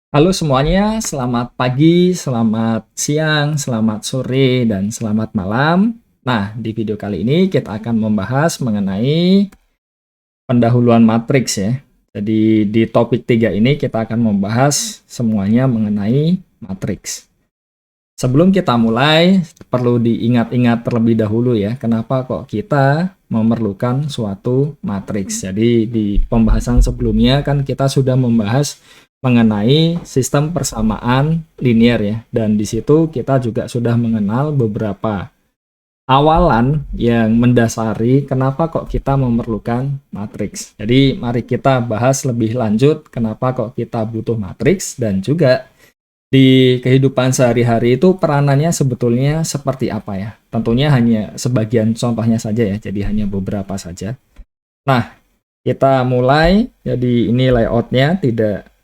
Halo semuanya, selamat pagi, selamat siang, selamat sore, dan selamat malam. Nah, di video kali ini kita akan membahas mengenai pendahuluan matriks ya. Jadi di topik 3 ini kita akan membahas semuanya mengenai matriks. Sebelum kita mulai, perlu diingat-ingat terlebih dahulu ya, kenapa kok kita memerlukan suatu matriks. Jadi di pembahasan sebelumnya kan kita sudah membahas mengenai sistem persamaan linear ya, dan di situ kita juga sudah mengenal beberapa awalan yang mendasari kenapa kok kita memerlukan matriks. Jadi mari kita bahas lebih lanjut kenapa kok kita butuh matriks, dan juga di kehidupan sehari-hari itu peranannya sebetulnya seperti apa ya? Tentunya hanya sebagian contohnya saja ya, jadi hanya beberapa saja. Nah, kita mulai. Jadi ini layoutnya tidak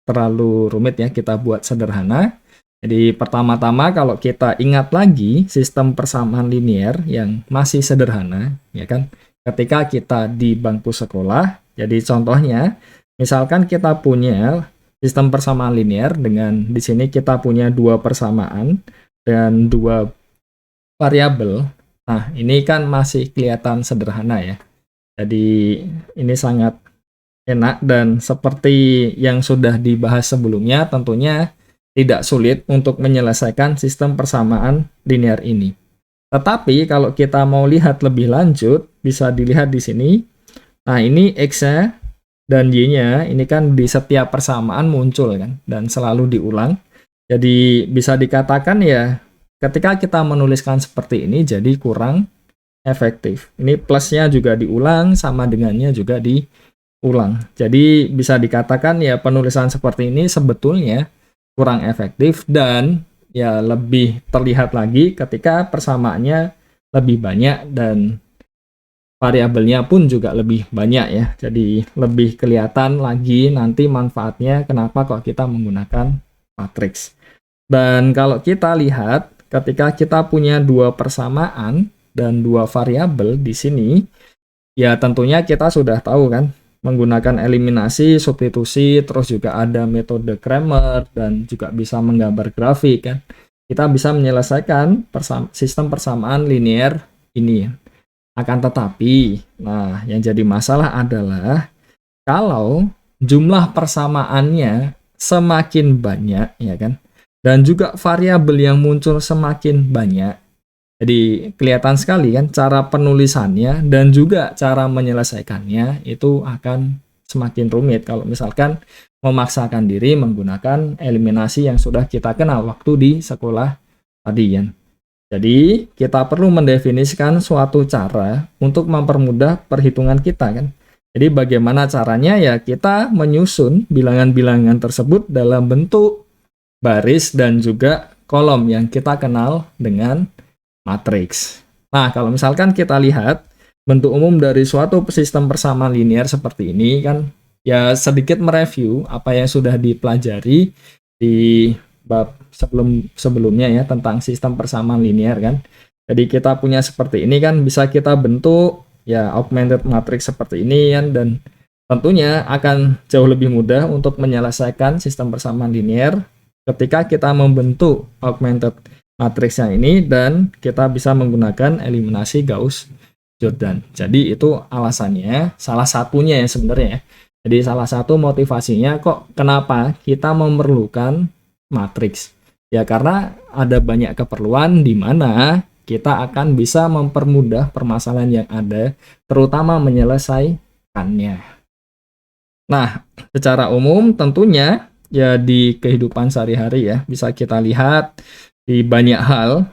terlalu rumit ya, kita buat sederhana. Jadi pertama-tama kalau kita ingat lagi sistem persamaan linear yang masih sederhana, ya kan? Ketika kita di bangku sekolah, jadi contohnya, misalkan kita punya sistem persamaan linear dengan di sini kita punya dua persamaan dan dua variabel. Nah, ini kan masih kelihatan sederhana ya. Jadi ini sangat enak, dan seperti yang sudah dibahas sebelumnya, tentunya tidak sulit untuk menyelesaikan sistem persamaan linear ini. Tetapi kalau kita mau lihat lebih lanjut, bisa dilihat di sini. Nah, ini X-nya dan Y-nya ini kan di setiap persamaan muncul kan, dan selalu diulang. Jadi bisa dikatakan ya, ketika kita menuliskan seperti ini jadi kurang efektif. Ini plusnya juga diulang, sama dengannya juga diulang. Jadi bisa dikatakan ya penulisan seperti ini sebetulnya kurang efektif, dan ya lebih terlihat lagi ketika persamaannya lebih banyak dan variabelnya pun juga lebih banyak ya. Jadi lebih kelihatan lagi nanti manfaatnya kenapa kok kita menggunakan matriks. Dan kalau kita lihat ketika kita punya dua persamaan dan dua variabel di sini, ya tentunya kita sudah tahu kan, menggunakan eliminasi, substitusi, terus juga ada metode Cramer, dan juga bisa menggambar grafik kan. Kita bisa menyelesaikan sistem persamaan linear ini. Akan tetapi, nah yang jadi masalah adalah kalau jumlah persamaannya semakin banyak ya kan, dan juga variabel yang muncul semakin banyak. Jadi kelihatan sekali kan cara penulisannya dan juga cara menyelesaikannya itu akan semakin rumit kalau misalkan memaksakan diri menggunakan eliminasi yang sudah kita kenal waktu di sekolah tadi ya. Jadi kita perlu mendefinisikan suatu cara untuk mempermudah perhitungan kita kan. Jadi bagaimana caranya ya, kita menyusun bilangan-bilangan tersebut dalam bentuk baris dan juga kolom yang kita kenal dengan matriks. Nah, kalau misalkan kita lihat bentuk umum dari suatu sistem persamaan linear seperti ini kan, ya sedikit mereview apa yang sudah dipelajari di bab sebelumnya ya tentang sistem persamaan linear kan. Jadi kita punya seperti ini kan, bisa kita bentuk ya augmented matrix seperti ini kan, dan tentunya akan jauh lebih mudah untuk menyelesaikan sistem persamaan linear ketika kita membentuk augmented matriksnya ini dan kita bisa menggunakan eliminasi Gauss-Jordan. Jadi itu alasannya, salah satunya ya sebenarnya ya. Jadi salah satu motivasinya kok kenapa kita memerlukan matriks. Ya karena ada banyak keperluan di mana kita akan bisa mempermudah permasalahan yang ada, terutama menyelesaikannya. Nah, secara umum tentunya ya di kehidupan sehari-hari ya bisa kita lihat di banyak hal,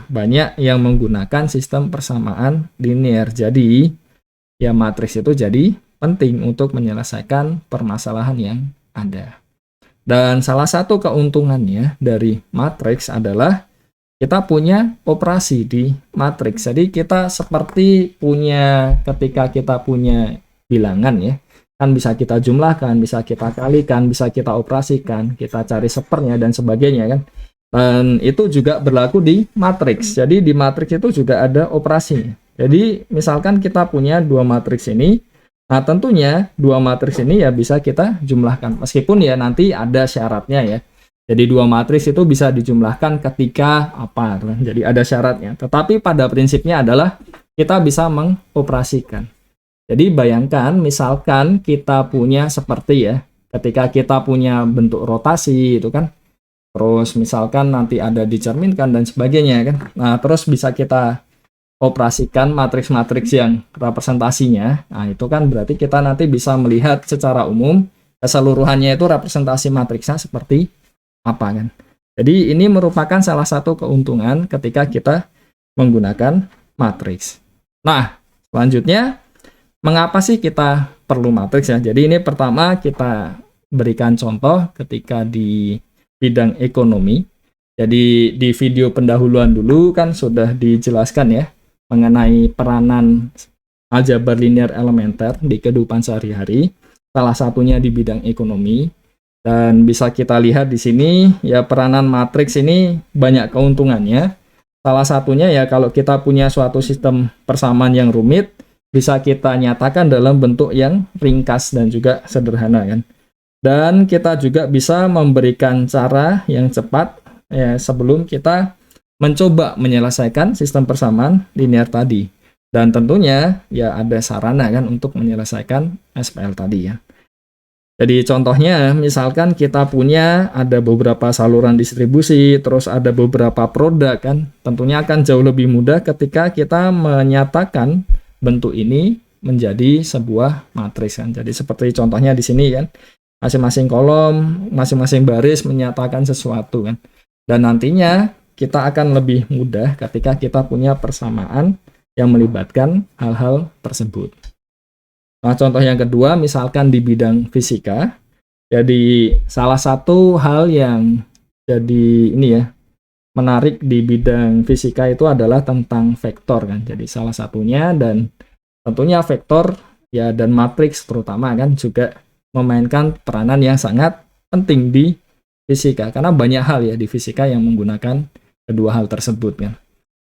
banyak yang menggunakan sistem persamaan linear. Jadi ya matriks itu jadi penting untuk menyelesaikan permasalahan yang ada. Dan salah satu keuntungannya dari matriks adalah kita punya operasi di matriks. Jadi kita seperti punya, ketika kita punya bilangan ya, kan bisa kita jumlahkan, bisa kita kalikan, bisa kita operasikan, kita cari sepernya dan sebagainya kan. Dan itu juga berlaku di matriks. Jadi di matriks itu juga ada operasinya. Jadi misalkan kita punya dua matriks ini, Nah, tentunya dua matriks ini ya bisa kita jumlahkan. Meskipun ya nanti ada syaratnya ya. Jadi dua matriks itu bisa dijumlahkan ketika apa, jadi ada syaratnya. Tetapi pada prinsipnya adalah kita bisa mengoperasikan. Jadi bayangkan misalkan kita punya seperti ya, ketika kita punya bentuk rotasi itu kan, terus misalkan nanti ada dicerminkan dan sebagainya kan. Nah, terus bisa kita operasikan matriks-matriks yang representasinya. Nah, itu kan berarti kita nanti bisa melihat secara umum keseluruhannya itu representasi matriksnya seperti apa kan. Jadi ini merupakan salah satu keuntungan ketika kita menggunakan matriks. Nah, selanjutnya mengapa sih kita perlu matriks ya? Jadi ini pertama kita berikan contoh ketika di bidang ekonomi. Jadi di video pendahuluan dulu kan sudah dijelaskan ya mengenai peranan aljabar linear elementer di kehidupan sehari-hari, salah satunya di bidang ekonomi. Dan bisa kita lihat di sini ya peranan matriks ini banyak keuntungannya. Salah satunya ya kalau kita punya suatu sistem persamaan yang rumit, bisa kita nyatakan dalam bentuk yang ringkas dan juga sederhana kan. Dan kita juga bisa memberikan cara yang cepat ya sebelum kita mencoba menyelesaikan sistem persamaan linear tadi. Dan tentunya ya ada sarana kan untuk menyelesaikan SPL tadi ya. Jadi contohnya misalkan kita punya ada beberapa saluran distribusi, terus ada beberapa produk kan. Tentunya akan jauh lebih mudah ketika kita menyatakan bentuk ini menjadi sebuah matriks kan. Jadi seperti contohnya di sini kan. Masing-masing kolom, masing-masing baris menyatakan sesuatu kan. Dan nantinya kita akan lebih mudah ketika kita punya persamaan yang melibatkan hal-hal tersebut. Nah, contoh yang kedua, misalkan di bidang fisika, jadi salah satu hal yang jadi ini ya, menarik di bidang fisika itu adalah tentang vektor kan. Jadi salah satunya dan tentunya vektor ya dan matriks terutama kan juga memainkan peranan yang sangat penting di fisika karena banyak hal ya di fisika yang menggunakan kedua hal tersebut kan.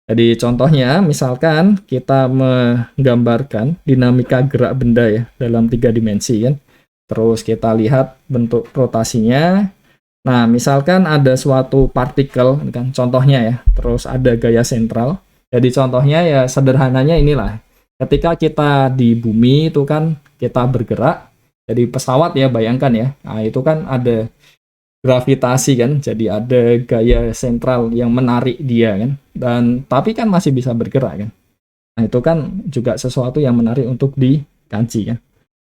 Jadi contohnya misalkan kita menggambarkan dinamika gerak benda ya dalam 3 dimensi kan. Terus kita lihat bentuk rotasinya. Nah, misalkan ada suatu partikel kan contohnya ya. Terus ada gaya sentral. Jadi contohnya ya sederhananya inilah. Ketika kita di bumi itu kan kita bergerak. Jadi pesawat ya bayangkan ya. Nah, itu kan ada gravitasi kan, jadi ada gaya sentral yang menarik dia kan, dan tapi kan masih bisa bergerak kan. Nah itu kan juga sesuatu yang menarik untuk dikaji kan.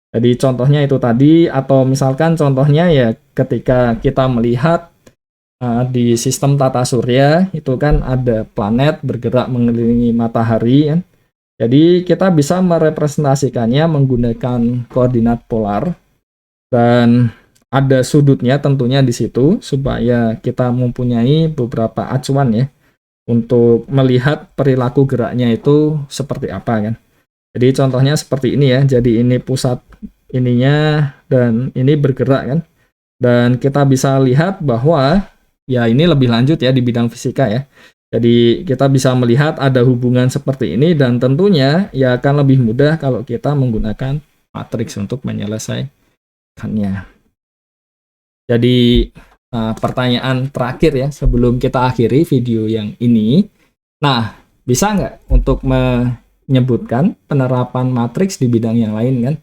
Jadi contohnya itu tadi, atau misalkan contohnya ya ketika kita melihat di sistem tata surya itu kan ada planet bergerak mengelilingi matahari kan. Jadi kita bisa merepresentasikannya menggunakan koordinat polar dan ada sudutnya tentunya di situ supaya kita mempunyai beberapa acuan ya untuk melihat perilaku geraknya itu seperti apa kan. Jadi contohnya seperti ini ya. Jadi ini pusat ininya dan ini bergerak kan. Dan kita bisa lihat bahwa ya ini lebih lanjut ya di bidang fisika ya. Jadi kita bisa melihat ada hubungan seperti ini dan tentunya ya akan lebih mudah kalau kita menggunakan matriks untuk menyelesaikannya. Jadi pertanyaan terakhir ya sebelum kita akhiri video yang ini. Nah, bisa nggak untuk menyebutkan penerapan matriks di bidang yang lain kan?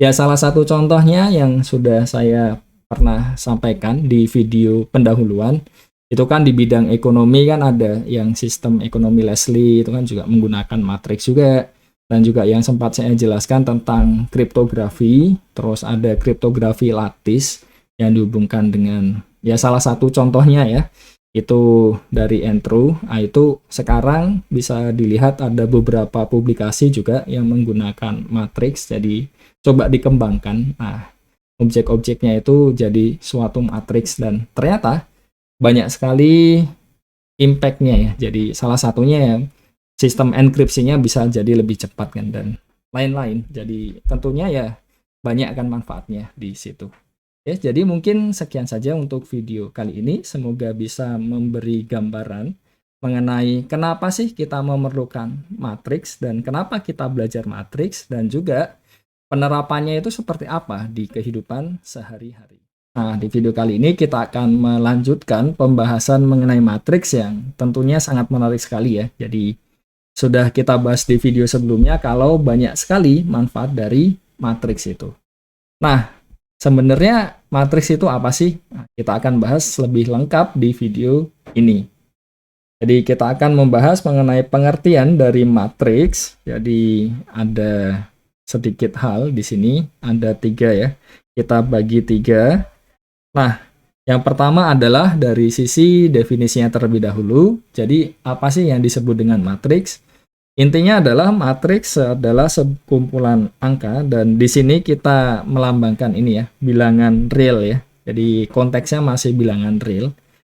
Ya salah satu contohnya yang sudah saya pernah sampaikan di video pendahuluan, itu kan di bidang ekonomi kan ada yang sistem ekonomi Leslie itu kan juga menggunakan matriks juga. Dan juga yang sempat saya jelaskan tentang kriptografi, terus ada kriptografi lattice yang dihubungkan dengan ya salah satu contohnya ya itu dari Andrew. Nah, itu sekarang bisa dilihat ada beberapa publikasi juga yang menggunakan matriks, jadi coba dikembangkan. Nah, objek-objeknya itu jadi suatu matriks dan ternyata banyak sekali impact-nya ya. Jadi salah satunya ya sistem enkripsinya bisa jadi lebih cepat kan dan lain-lain. Jadi tentunya ya banyak kan manfaatnya di situ. Ya, jadi mungkin sekian saja untuk video kali ini. Semoga bisa memberi gambaran mengenai kenapa sih kita memerlukan matriks dan kenapa kita belajar matriks, dan juga penerapannya itu seperti apa di kehidupan sehari-hari. Nah, di video kali ini kita akan melanjutkan pembahasan mengenai matriks yang tentunya sangat menarik sekali ya. Jadi, sudah kita bahas di video sebelumnya kalau banyak sekali manfaat dari matriks itu. Nah, sebenarnya matriks itu apa sih? Nah, kita akan bahas lebih lengkap di video ini. Jadi, kita akan membahas mengenai pengertian dari matriks. Jadi, ada sedikit hal di sini, ada 3 ya. Kita bagi 3. Nah, yang pertama adalah dari sisi definisinya terlebih dahulu. Jadi, apa sih yang disebut dengan matriks? Intinya adalah matriks adalah sekumpulan angka, dan di sini kita melambangkan ini ya, bilangan real ya. Jadi, konteksnya masih bilangan real.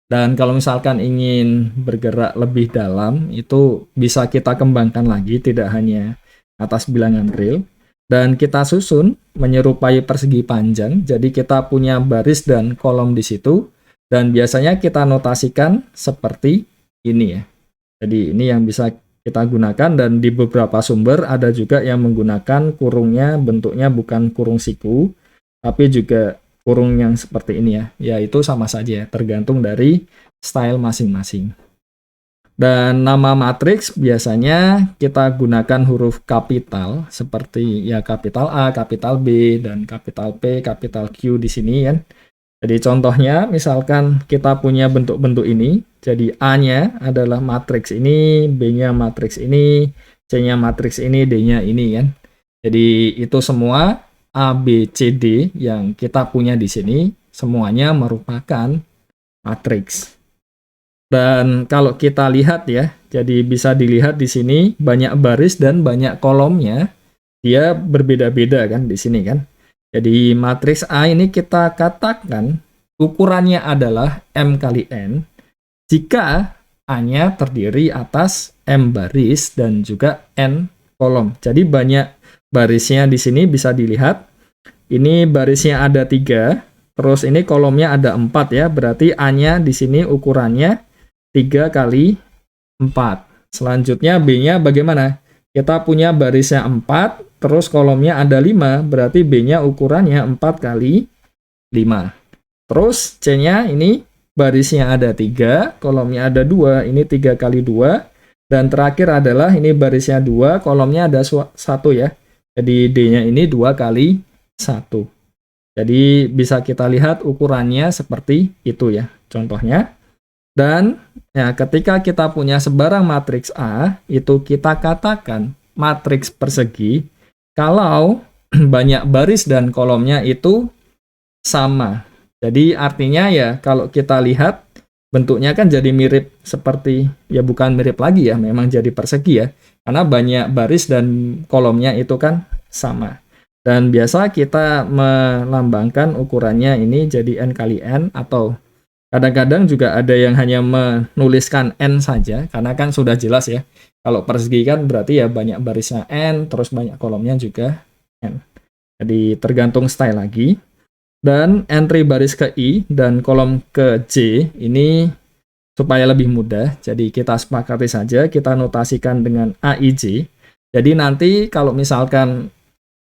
Dan kalau misalkan ingin bergerak lebih dalam, itu bisa kita kembangkan lagi, tidak hanya atas bilangan real. Dan kita susun menyerupai persegi panjang, jadi kita punya baris dan kolom di situ, dan biasanya kita notasikan seperti ini ya. Jadi ini yang bisa kita gunakan, dan di beberapa sumber ada juga yang menggunakan kurungnya, bentuknya bukan kurung siku, tapi juga kurung yang seperti ini ya. Ya itu sama saja, tergantung dari style masing-masing. Dan nama matriks biasanya kita gunakan huruf kapital seperti ya kapital A, kapital B, dan kapital P, kapital Q di sini kan. Jadi contohnya misalkan kita punya bentuk-bentuk ini. Jadi A-nya adalah matriks ini, B-nya matriks ini, C-nya matriks ini, D-nya ini kan. Jadi itu semua A, B, C, D yang kita punya di sini semuanya merupakan matriks. Dan kalau kita lihat ya, jadi bisa dilihat di sini banyak baris dan banyak kolomnya, dia berbeda-beda kan di sini kan. Jadi matriks A ini kita katakan ukurannya adalah M kali N jika A-nya terdiri atas M baris dan juga N kolom. Jadi banyak barisnya di sini bisa dilihat. Ini barisnya ada 3, terus ini kolomnya ada 4 ya, berarti A-nya di sini ukurannya 3 kali 4. Selanjutnya B-nya bagaimana? Kita punya barisnya 4, terus kolomnya ada 5, berarti B-nya ukurannya 4 kali 5. Terus C-nya ini barisnya ada 3, kolomnya ada 2, ini 3 kali 2. Dan terakhir adalah ini barisnya 2, kolomnya ada 1 ya. Jadi D-nya ini 2 kali 1. Jadi bisa kita lihat ukurannya seperti itu ya, contohnya. Dan ya, ketika kita punya sebarang matriks A, itu kita katakan matriks persegi kalau banyak baris dan kolomnya itu sama. Jadi artinya ya kalau kita lihat bentuknya kan jadi mirip seperti, ya bukan mirip lagi ya, memang jadi persegi ya. Karena banyak baris dan kolomnya itu kan sama. Dan biasa kita melambangkan ukurannya ini jadi N kali N, atau kadang-kadang juga ada yang hanya menuliskan N saja, karena kan sudah jelas ya. Kalau persegi kan berarti ya banyak barisnya N, terus banyak kolomnya juga N. Jadi tergantung style lagi. Dan entry baris ke I dan kolom ke J ini supaya lebih mudah, jadi kita sepakati saja, kita notasikan dengan AIJ. Jadi nanti kalau misalkan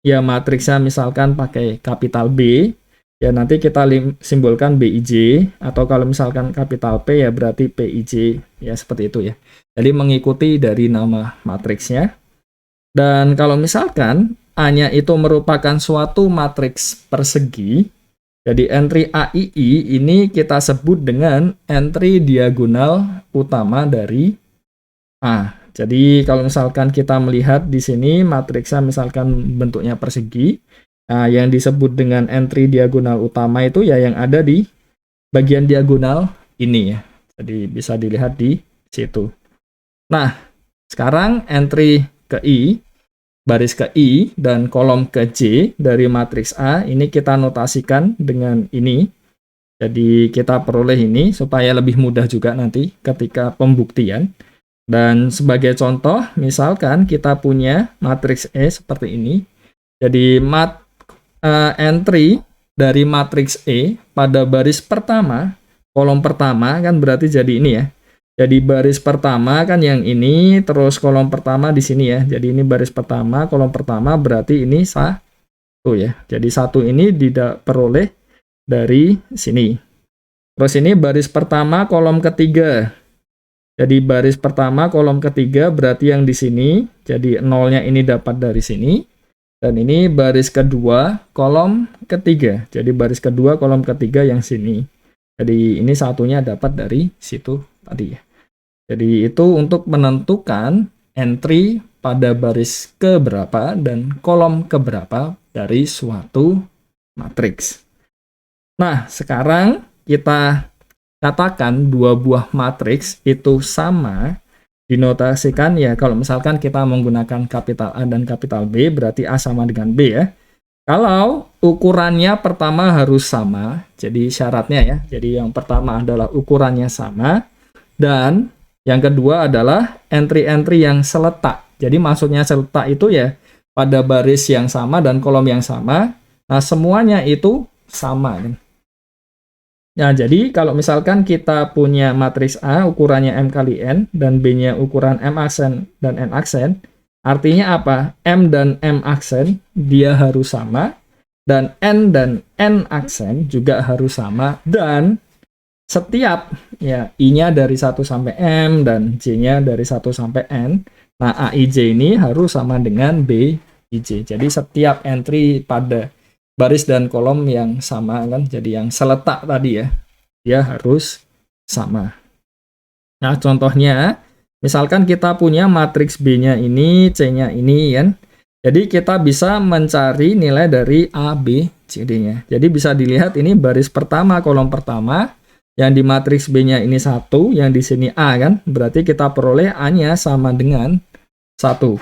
ya matriksnya misalkan pakai kapital B, ya nanti kita simbolkan BIJ, atau kalau misalkan kapital P ya berarti PIJ, ya seperti itu ya. Jadi mengikuti dari nama matriksnya. Dan kalau misalkan A-nya itu merupakan suatu matriks persegi, jadi entry AII ini kita sebut dengan entry diagonal utama dari A. Jadi kalau misalkan kita melihat di sini matriksnya misalkan bentuknya persegi, nah, yang disebut dengan entry diagonal utama itu ya yang ada di bagian diagonal ini ya. Jadi bisa dilihat di situ. Nah, sekarang entry ke I, baris ke I, dan kolom ke J dari matriks A, ini kita notasikan dengan ini. Jadi kita peroleh ini supaya lebih mudah juga nanti ketika pembuktian. Dan sebagai contoh, misalkan kita punya matriks E seperti ini. Jadi entry dari matriks E pada baris pertama, kolom pertama kan berarti jadi ini ya. Jadi baris pertama kan yang ini, terus kolom pertama di sini ya. Jadi ini baris pertama, kolom pertama berarti ini 1. ya. Jadi 1 ini diperoleh dari sini. Terus ini baris pertama kolom ketiga. Jadi baris pertama kolom ketiga berarti yang di sini. Jadi nolnya ini dapat dari sini. Dan ini baris kedua kolom ketiga. Jadi baris kedua kolom ketiga yang sini. Jadi ini satunya dapat dari situ tadi ya. Jadi itu untuk menentukan entry pada baris keberapa dan kolom keberapa dari suatu matriks. Nah, sekarang kita katakan dua buah matriks itu sama, dinotasikan ya kalau misalkan kita menggunakan kapital A dan kapital B, berarti A sama dengan B ya. Kalau ukurannya pertama harus sama, jadi syaratnya ya. Jadi yang pertama adalah ukurannya sama, dan yang kedua adalah entry-entry yang seletak. Jadi maksudnya seletak itu ya pada baris yang sama dan kolom yang sama. Nah, semuanya itu sama kan. Nah, jadi kalau misalkan kita punya matriks A ukurannya M kali N dan B-nya ukuran M aksen dan N aksen, artinya apa? M dan M aksen dia harus sama, dan N dan N aksen juga harus sama, dan setiap ya I-nya dari 1 sampai M dan J-nya dari 1 sampai N. Nah, AIJ ini harus sama dengan BIJ. Jadi setiap entry pada baris dan kolom yang sama kan, jadi yang seletak tadi ya, dia harus sama. Nah, contohnya misalkan kita punya matriks B-nya ini, C-nya ini kan. Jadi kita bisa mencari nilai dari A, B, C, D-nya. Jadi bisa dilihat ini baris pertama kolom pertama, yang di matriks B-nya ini 1, yang di sini A kan. Berarti kita peroleh A-nya sama dengan 1.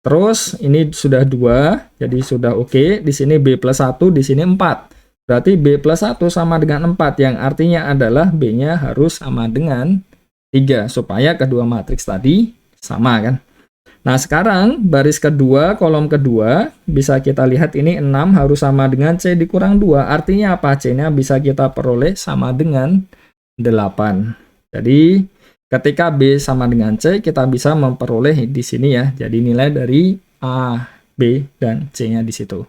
Terus ini sudah 2, jadi sudah oke. Di sini B plus 1, di sini 4. Berarti B plus 1 sama dengan 4, yang artinya adalah B-nya harus sama dengan 3, supaya kedua matriks tadi sama kan. Nah, sekarang baris kedua, kolom kedua, bisa kita lihat ini 6 harus sama dengan C dikurang 2. Artinya apa? C-nya bisa kita peroleh sama dengan 8. Jadi ketika B sama dengan C, kita bisa memperoleh di sini ya. Jadi nilai dari A, B, dan C-nya di situ.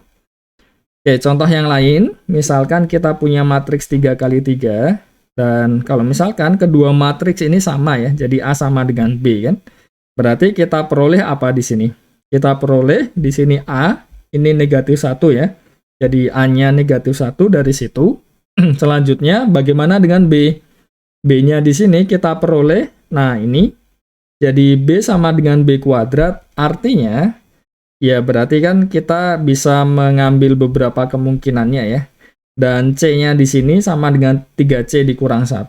Oke, contoh yang lain, misalkan kita punya matriks 3 kali 3, dan kalau misalkan kedua matriks ini sama ya, jadi A sama dengan B kan, berarti kita peroleh apa di sini? Kita peroleh di sini A, ini negatif 1 ya, jadi A-nya negatif 1 dari situ. Selanjutnya, bagaimana dengan B? B-nya di sini kita peroleh, nah ini, jadi B sama dengan B kuadrat, artinya, ya berarti kan kita bisa mengambil beberapa kemungkinannya ya. Dan C-nya di sini sama dengan 3C dikurang 1,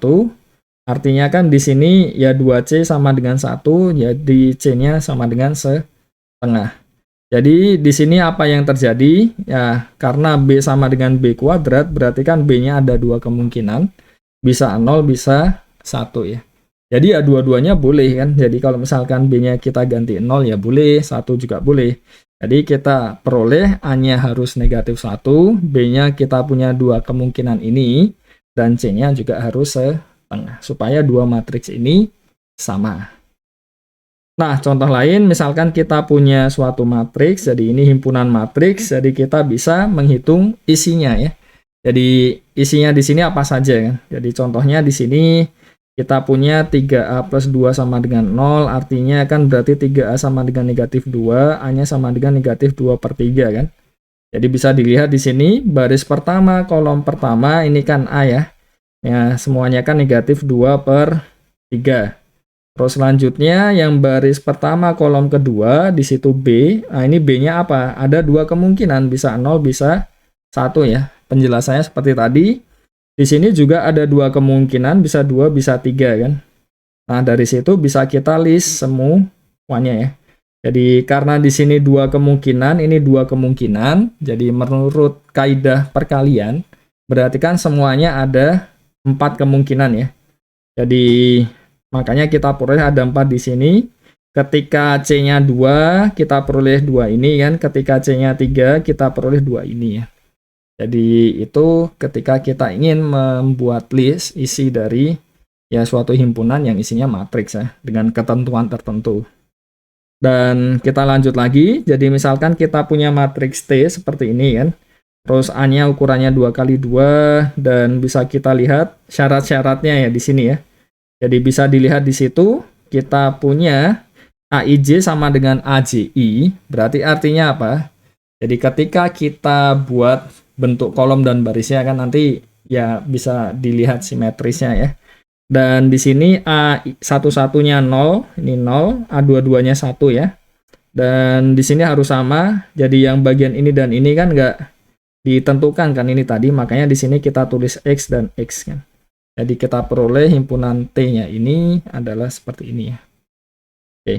artinya kan di sini ya 2C sama dengan 1, jadi C-nya sama dengan setengah. Jadi di sini apa yang terjadi? Ya, karena B sama dengan B kuadrat, berarti kan B-nya ada 2 kemungkinan. Bisa 0, bisa 1 ya. Jadi ya dua-duanya boleh kan. Jadi kalau misalkan B-nya kita ganti 0 ya boleh, 1 juga boleh. Jadi kita peroleh A-nya harus negatif 1, B-nya kita punya 2 kemungkinan ini, dan C-nya juga harus setengah, supaya dua matriks ini sama. Nah, contoh lain, misalkan kita punya suatu matriks, jadi ini himpunan matriks, jadi kita bisa menghitung isinya ya. Jadi isinya di sini apa saja kan? Jadi contohnya di sini kita punya 3A plus 2 sama dengan 0, artinya kan berarti 3A sama dengan negatif 2, A-nya sama dengan negatif 2 per 3 kan. Jadi bisa dilihat di sini, baris pertama, kolom pertama, ini kan A ya. Ya, semuanya kan negatif 2 per 3. Terus selanjutnya, yang baris pertama, kolom kedua, di situ B. Nah, ini B-nya apa? Ada 2 kemungkinan, bisa 0, bisa 1 ya. Penjelasannya seperti tadi. Di sini juga ada 2 kemungkinan, bisa 2, bisa 3 kan. Nah, dari situ bisa kita list semuanya ya. Jadi karena di sini 2 kemungkinan, ini 2 kemungkinan. Jadi menurut kaidah perkalian, berarti kan semuanya ada 4 kemungkinan ya. Jadi makanya kita peroleh ada 4 di sini. Ketika C-nya 2, kita peroleh 2 ini kan. Ketika C-nya 3, kita peroleh 2 ini ya. Jadi itu ketika kita ingin membuat list isi dari ya suatu himpunan yang isinya matriks ya, dengan ketentuan tertentu. Dan kita lanjut lagi, jadi misalkan kita punya matriks T seperti ini kan, terus A-nya ukurannya 2 kali 2, dan bisa kita lihat syarat-syaratnya ya di sini ya. Jadi bisa dilihat di situ, kita punya AIJ sama dengan AJI, berarti artinya apa? Jadi ketika kita buat bentuk kolom dan barisnya kan nanti ya bisa dilihat simetrisnya ya. Dan di sini A satu-satunya 0, ini 0, A dua-duanya 1 ya. Dan di sini harus sama, jadi yang bagian ini dan ini kan nggak ditentukan kan ini tadi, makanya di sini kita tulis X dan X kan. Jadi kita peroleh himpunan T-nya ini adalah seperti ini ya. Oke.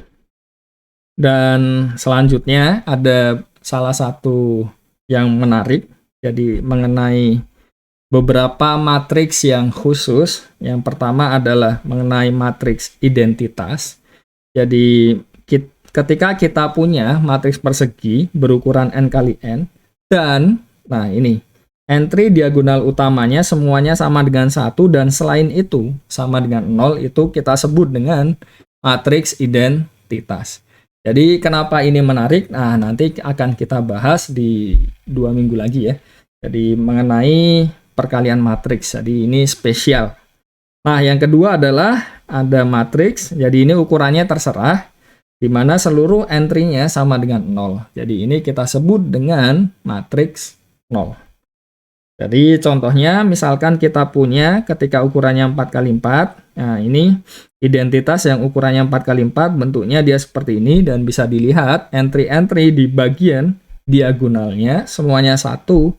Dan selanjutnya ada salah satu yang menarik, jadi mengenai beberapa matriks yang khusus. Yang pertama adalah mengenai matriks identitas. Jadi ketika kita punya matriks persegi berukuran n kali n, dan nah ini entry diagonal utamanya semuanya sama dengan 1, dan selain itu sama dengan 0, itu kita sebut dengan matriks identitas. Jadi kenapa ini menarik? Nah, nanti akan kita bahas di 2 minggu lagi ya. Jadi mengenai perkalian matriks, jadi ini spesial. Nah, yang kedua adalah ada matriks, jadi ini ukurannya terserah, di mana seluruh entry-nya sama dengan 0. Jadi ini kita sebut dengan matriks 0. Jadi contohnya, misalkan kita punya ketika ukurannya 4 kali 4, nah ini identitas yang ukurannya 4 kali 4, bentuknya dia seperti ini, dan bisa dilihat entry-entry di bagian diagonalnya semuanya 1,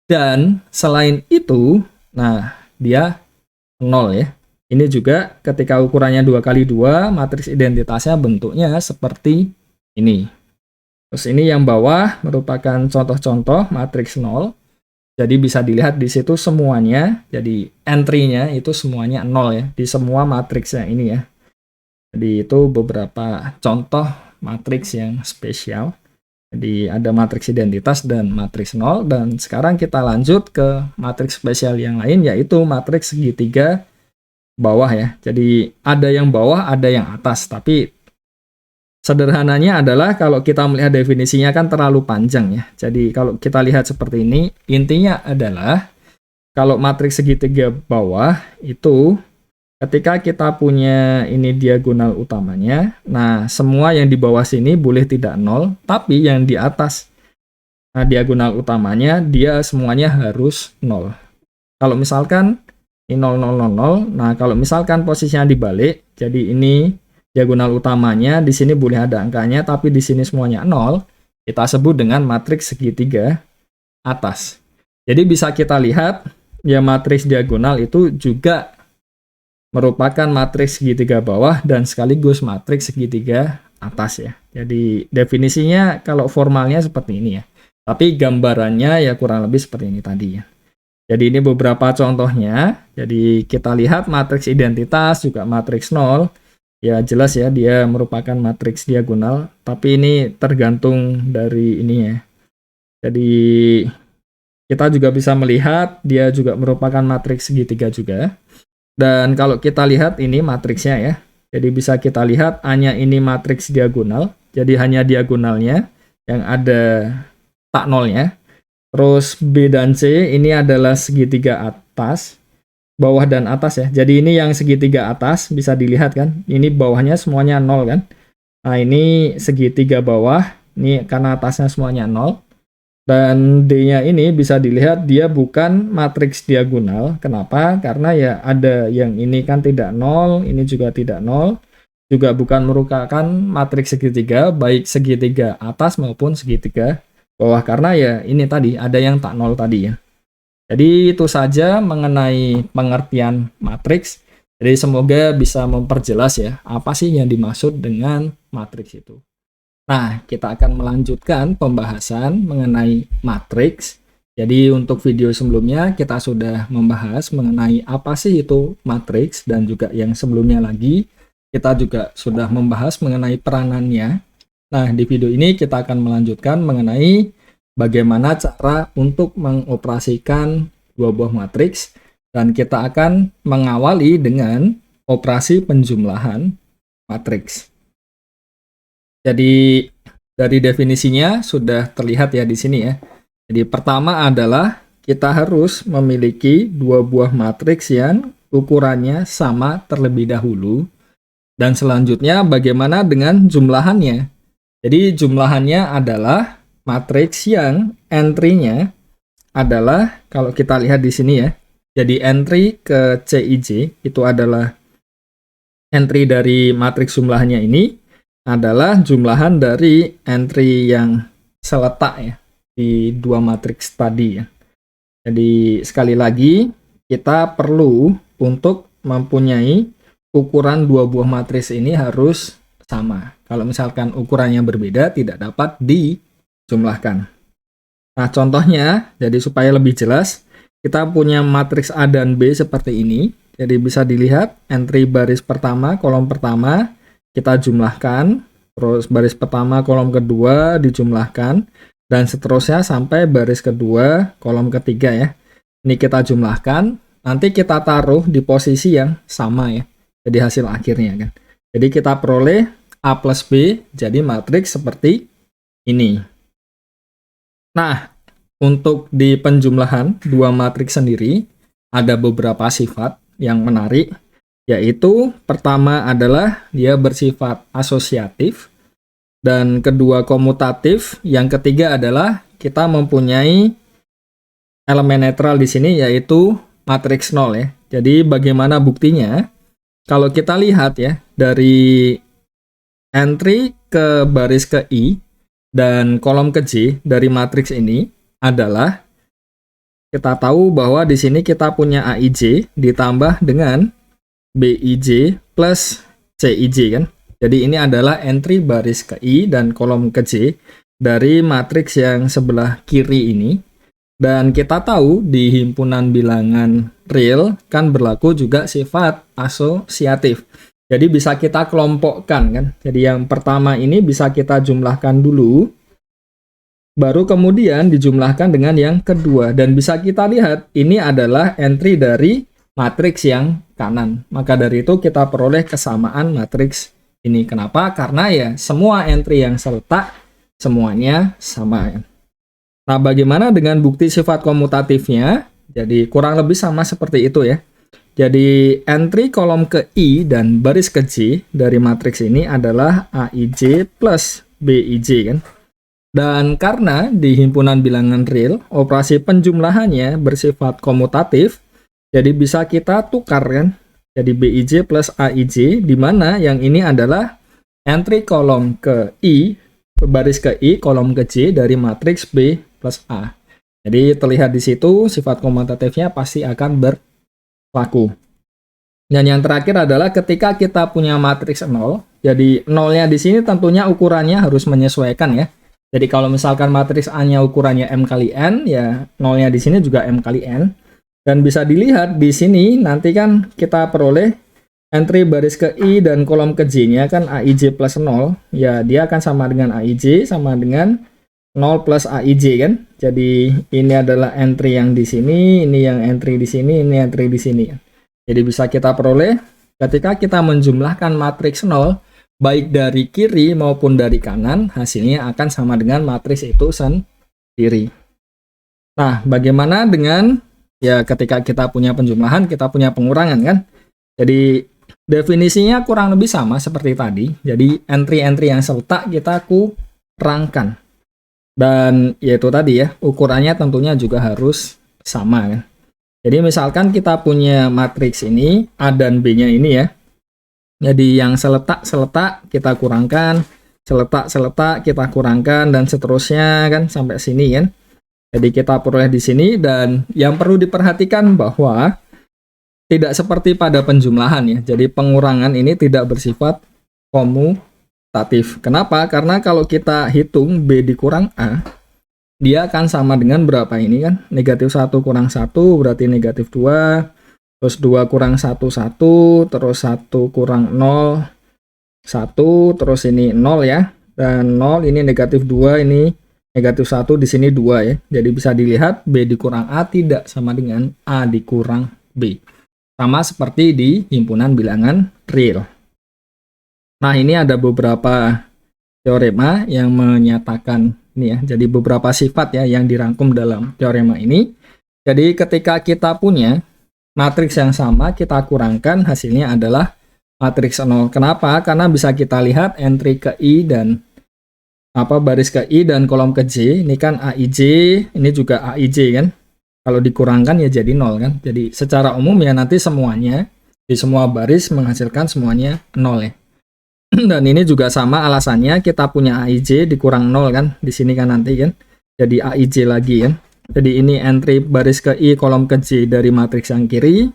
dan selain itu, nah dia 0 ya. Ini juga ketika ukurannya 2 kali 2, matriks identitasnya bentuknya seperti ini. Terus ini yang bawah merupakan contoh-contoh matriks 0. Jadi bisa dilihat di situ semuanya, jadi entry-nya itu semuanya 0 ya, di semua matriksnya ini ya. Jadi itu beberapa contoh matriks yang spesial. Jadi ada matriks identitas dan matriks 0, dan sekarang kita lanjut ke matriks spesial yang lain, yaitu matriks segitiga bawah ya. Jadi ada yang bawah, ada yang atas, tapi sederhananya adalah kalau kita melihat definisinya kan terlalu panjang ya. Jadi kalau kita lihat seperti ini, intinya adalah kalau matriks segitiga bawah itu ketika kita punya ini diagonal utamanya, nah semua yang di bawah sini boleh tidak 0, tapi yang di atas diagonal utamanya dia semuanya harus 0. Kalau misalkan ini 0, 0, 0, 0, nah kalau misalkan posisinya dibalik, jadi ini diagonal utamanya, di sini boleh ada angkanya, tapi di sini semuanya 0, kita sebut dengan matriks segitiga atas. Jadi bisa kita lihat, ya matriks diagonal itu juga merupakan matriks segitiga bawah dan sekaligus matriks segitiga atas ya. Jadi definisinya kalau formalnya seperti ini ya. Tapi gambarannya ya kurang lebih seperti ini tadi ya. Jadi ini beberapa contohnya. Jadi kita lihat matriks identitas juga matriks 0. Ya jelas ya dia merupakan matriks diagonal. Tapi ini tergantung dari ini ya. Jadi kita juga bisa melihat dia juga merupakan matriks segitiga juga. Dan kalau kita lihat ini matriksnya ya, jadi bisa kita lihat A-nya ini matriks diagonal, jadi hanya diagonalnya yang ada tak nolnya. Terus B dan C ini adalah segitiga atas, bawah dan atas ya. Jadi ini yang segitiga atas bisa dilihat kan, ini bawahnya semuanya 0 kan. Nah ini segitiga bawah, ini karena atasnya semuanya 0. Dan D-nya ini bisa dilihat dia bukan matriks diagonal. Kenapa? Karena ya ada yang ini kan tidak 0, ini juga tidak 0. Juga bukan merupakan matriks segitiga, baik segitiga atas maupun segitiga bawah. Karena ya ini tadi, ada yang tak 0 tadi ya. Jadi itu saja mengenai pengertian matriks. Jadi semoga bisa memperjelas ya, apa sih yang dimaksud dengan matriks itu. Nah, kita akan melanjutkan pembahasan mengenai matriks. Jadi untuk video sebelumnya kita sudah membahas mengenai apa sih itu matriks, dan juga yang sebelumnya lagi kita juga sudah membahas mengenai peranannya. Nah, di video ini kita akan melanjutkan mengenai bagaimana cara untuk mengoperasikan dua buah matriks, dan kita akan mengawali dengan operasi penjumlahan matriks. Jadi dari definisinya sudah terlihat ya di sini ya. Jadi pertama adalah kita harus memiliki dua buah matriks yang ukurannya sama terlebih dahulu. Dan selanjutnya bagaimana dengan jumlahannya? Jadi jumlahannya adalah matriks yang entry-nya adalah, kalau kita lihat di sini ya, jadi entry ke CIJ itu adalah entry dari matriks jumlahannya ini adalah jumlahan dari entry yang seletak ya di dua matriks tadi ya. Jadi sekali lagi kita perlu untuk mempunyai ukuran dua buah matriks ini harus sama. Kalau misalkan ukurannya berbeda tidak dapat dijumlahkan. Nah, contohnya, jadi supaya lebih jelas, kita punya matriks A dan B seperti ini. Jadi bisa dilihat entry baris pertama, kolom pertama, kita jumlahkan, terus baris pertama, kolom kedua dijumlahkan, dan seterusnya sampai baris kedua, kolom ketiga ya. Ini kita jumlahkan, nanti kita taruh di posisi yang sama ya. Jadi hasil akhirnya kan. Jadi kita peroleh A plus B jadi matriks seperti ini. Nah, untuk di penjumlahan dua matriks sendiri, ada beberapa sifat yang menarik, yaitu pertama adalah dia bersifat asosiatif, dan kedua komutatif, yang ketiga adalah kita mempunyai elemen netral di sini, yaitu matriks 0 ya. Jadi bagaimana buktinya? Kalau kita lihat ya, dari entry ke baris ke I, dan kolom ke J dari matriks ini adalah kita tahu bahwa di sini kita punya AIJ ditambah dengan BIJ plus CIJ kan. Jadi ini adalah entry baris ke I dan kolom ke J dari matriks yang sebelah kiri ini. Dan kita tahu di himpunan bilangan real kan berlaku juga sifat asosiatif. Jadi bisa kita kelompokkan kan. Jadi yang pertama ini bisa kita jumlahkan dulu, baru kemudian dijumlahkan dengan yang kedua. Dan bisa kita lihat ini adalah entry dari matriks yang kanan. Maka dari itu kita peroleh kesamaan matriks ini. Kenapa? Karena ya semua entry yang seletak semuanya sama. Nah, bagaimana dengan bukti sifat komutatifnya? Jadi kurang lebih sama seperti itu ya. Jadi entry kolom ke I dan baris ke J dari matriks ini adalah AIJ plus BIJ kan. Dan karena di himpunan bilangan real, operasi penjumlahannya bersifat komutatif, jadi bisa kita tukar kan. Jadi BIJ plus AIJ, di mana yang ini adalah entry kolom ke I, baris ke I, kolom ke J dari matriks B plus A. Jadi terlihat di situ sifat komutatifnya pasti akan berlaku. Dan yang terakhir adalah ketika kita punya matriks 0, jadi 0-nya di sini tentunya ukurannya harus menyesuaikan ya. Jadi kalau misalkan matriks A-nya ukurannya M kali N, ya 0-nya di sini juga M kali N. Dan bisa dilihat di sini nanti kan kita peroleh entry baris ke I dan kolom ke J-nya kan AIJ plus 0. Ya dia akan sama dengan AIJ sama dengan 0 plus AIJ kan. Jadi ini adalah entry yang di sini, ini yang entry di sini, ini entry di sini. Jadi bisa kita peroleh ketika kita menjumlahkan matriks 0, baik dari kiri maupun dari kanan, hasilnya akan sama dengan matriks itu sendiri. Nah, bagaimana dengan ya ketika kita punya penjumlahan, kita punya pengurangan kan? Jadi definisinya kurang lebih sama seperti tadi. Jadi entry-entry yang seletak kita kurangkan. Dan yaitu tadi ya, ukurannya tentunya juga harus sama kan. Jadi misalkan kita punya matriks ini, A dan B-nya ini ya. Jadi yang seletak-seletak kita kurangkan, seletak-seletak kita kurangkan, dan seterusnya kan sampai sini kan. Jadi kita peroleh di sini, dan yang perlu diperhatikan bahwa tidak seperti pada penjumlahan ya. Jadi pengurangan ini tidak bersifat komutatif. Kenapa? Karena kalau kita hitung B dikurang A, dia akan sama dengan berapa ini kan? Negatif 1 kurang 1 berarti negatif 2. Terus 2 kurang 1, 1. Terus 1 kurang 0, 1. Terus ini 0 ya. Dan 0 ini negatif 2, ini negatif 1, di sini 2 ya. Jadi bisa dilihat B dikurang A tidak sama dengan A dikurang B. Sama seperti di himpunan bilangan real. Nah, ini ada beberapa teorema yang menyatakan ini ya. Jadi beberapa sifat ya yang dirangkum dalam teorema ini. Jadi ketika kita punya matriks yang sama, kita kurangkan, hasilnya adalah matriks 0. Kenapa? Karena bisa kita lihat entry ke I dan baris ke I dan kolom ke J. Ini kan AIJ, ini juga AIJ kan. Kalau dikurangkan ya jadi 0 kan. Jadi secara umum ya nanti semuanya di semua baris menghasilkan semuanya 0 ya. Dan ini juga sama alasannya, kita punya AIJ dikurang 0 kan. Di sini kan nanti kan. Jadi AIJ lagi kan. Jadi ini entry baris ke I kolom ke J dari matriks yang kiri.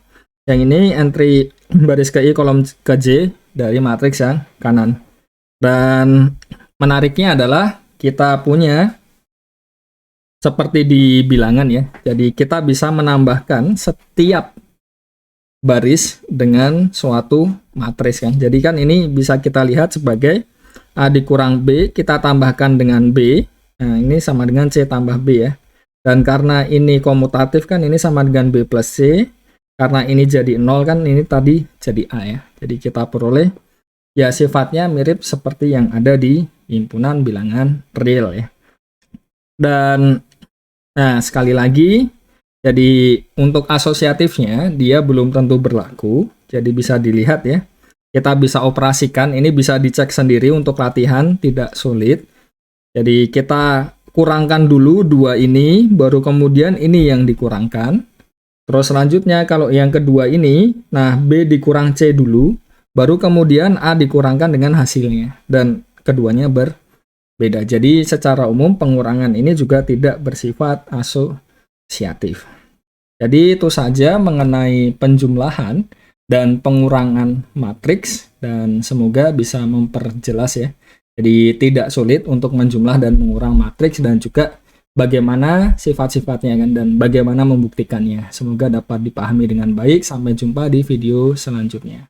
Yang ini entry baris ke I kolom ke J dari matriks yang kanan. Dan menariknya adalah kita punya seperti di bilangan ya. Jadi kita bisa menambahkan setiap baris dengan suatu matriks kan. Jadi kan ini bisa kita lihat sebagai A dikurang B, kita tambahkan dengan B. Nah, ini sama dengan C tambah B ya. Dan karena ini komutatif kan, ini sama dengan B plus C. Karena ini jadi 0 kan, ini tadi jadi A ya. Jadi kita peroleh ya sifatnya mirip seperti yang ada di himpunan bilangan real ya. Dan nah sekali lagi, jadi untuk asosiatifnya dia belum tentu berlaku. Jadi bisa dilihat ya. Kita bisa operasikan, ini bisa dicek sendiri untuk latihan, tidak sulit. Jadi kita kurangkan dulu dua ini, baru kemudian ini yang dikurangkan. Terus selanjutnya kalau yang kedua ini, nah B dikurang C dulu, baru kemudian A dikurangkan dengan hasilnya. Dan keduanya berbeda. Jadi secara umum pengurangan ini juga tidak bersifat asosiatif. Jadi itu saja mengenai penjumlahan dan pengurangan matriks, dan semoga bisa memperjelas ya. Jadi tidak sulit untuk menjumlah dan mengurang matriks, dan juga bagaimana sifat-sifatnya kan, dan bagaimana membuktikannya. Semoga dapat dipahami dengan baik. Sampai jumpa di video selanjutnya.